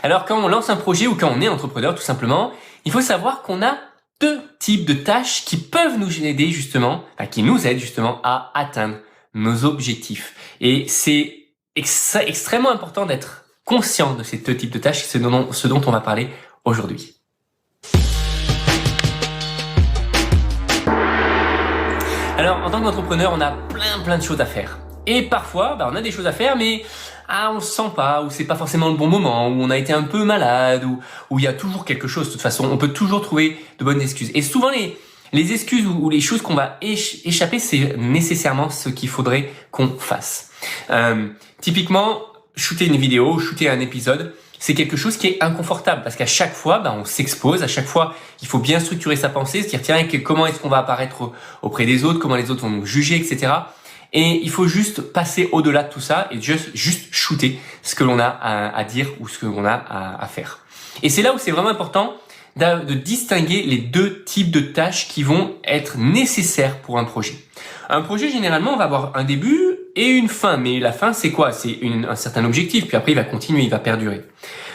Alors quand on lance un projet ou quand on est entrepreneur tout simplement, il faut savoir qu'on a deux types de tâches qui peuvent nous aider justement, qui nous aident justement à atteindre nos objectifs. Et c'est extrêmement important d'être conscient de ces deux types de tâches, c'est ce dont on va parler aujourd'hui. Alors, en tant qu'entrepreneur, on a plein de choses à faire. Et parfois, on a des choses à faire, mais on le sent pas, ou c'est pas forcément le bon moment, ou on a été un peu malade, ou il y a toujours quelque chose. De toute façon, on peut toujours trouver de bonnes excuses. Et souvent, les excuses ou les choses qu'on va échapper, c'est nécessairement ce qu'il faudrait qu'on fasse. Typiquement, shooter une vidéo, shooter un épisode, c'est quelque chose qui est inconfortable parce qu'à chaque fois, on s'expose, à chaque fois, il faut bien structurer sa pensée, se dire tiens, comment est-ce qu'on va apparaître auprès des autres, comment les autres vont nous juger, etc. Et il faut juste passer au-delà de tout ça et juste shooter ce que l'on a à dire ou ce que l'on a à faire. Et c'est là où c'est vraiment important de distinguer les deux types de tâches qui vont être nécessaires pour un projet. Un projet, généralement, on va avoir un début et une fin. Mais la fin, c'est quoi? C'est un certain objectif. Puis après, il va continuer, il va perdurer.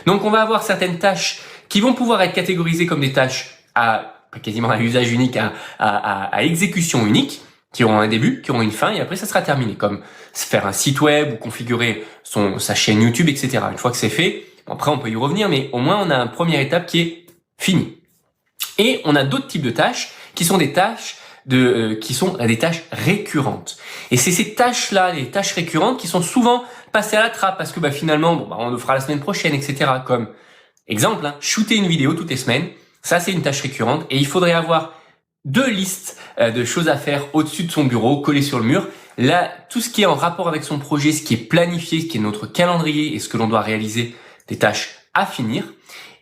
Donc, on va avoir certaines tâches qui vont pouvoir être catégorisées comme des tâches quasiment à usage unique, à exécution unique, qui auront un début, qui auront une fin, et après, ça sera terminé. Comme faire un site web ou configurer sa chaîne YouTube, etc. Une fois que c'est fait, après, on peut y revenir, mais au moins, on a une première étape qui est finie. Et on a d'autres types de tâches qui sont des tâches qui sont des tâches récurrentes. Et c'est ces tâches-là, les tâches récurrentes, qui sont souvent passées à la trappe parce que finalement, on le fera la semaine prochaine, etc. Comme exemple, shooter une vidéo toutes les semaines, ça c'est une tâche récurrente et il faudrait avoir deux listes de choses à faire au-dessus de son bureau, collées sur le mur. Là, tout ce qui est en rapport avec son projet, ce qui est planifié, ce qui est notre calendrier et ce que l'on doit réaliser, des tâches à finir.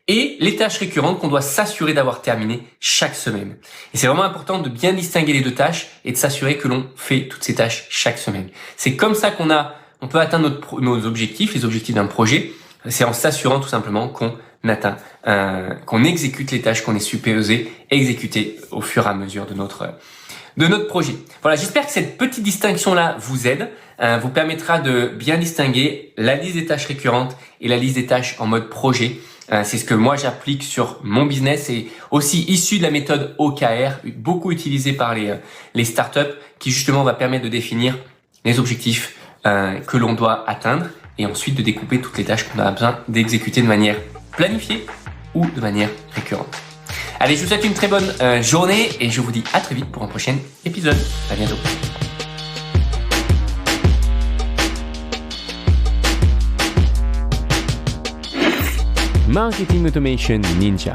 Et les tâches récurrentes qu'on doit s'assurer d'avoir terminées chaque semaine. Et c'est vraiment important de bien distinguer les deux tâches et de s'assurer que l'on fait toutes ces tâches chaque semaine. C'est comme ça on peut atteindre nos objectifs, les objectifs d'un projet. C'est en s'assurant tout simplement qu'on exécute les tâches qu'on est supposé exécuter au fur et à mesure de notre projet. Voilà, j'espère que cette petite distinction-là vous aide, vous permettra de bien distinguer la liste des tâches récurrentes et la liste des tâches en mode projet. C'est ce que moi j'applique sur mon business et aussi issu de la méthode OKR, beaucoup utilisée par les startups, qui justement va permettre de définir les objectifs que l'on doit atteindre et ensuite de découper toutes les tâches qu'on a besoin d'exécuter de manière planifiée ou de manière récurrente. Allez, je vous souhaite une très bonne journée et je vous dis à très vite pour un prochain épisode. À bientôt. Marketing Automation Ninja.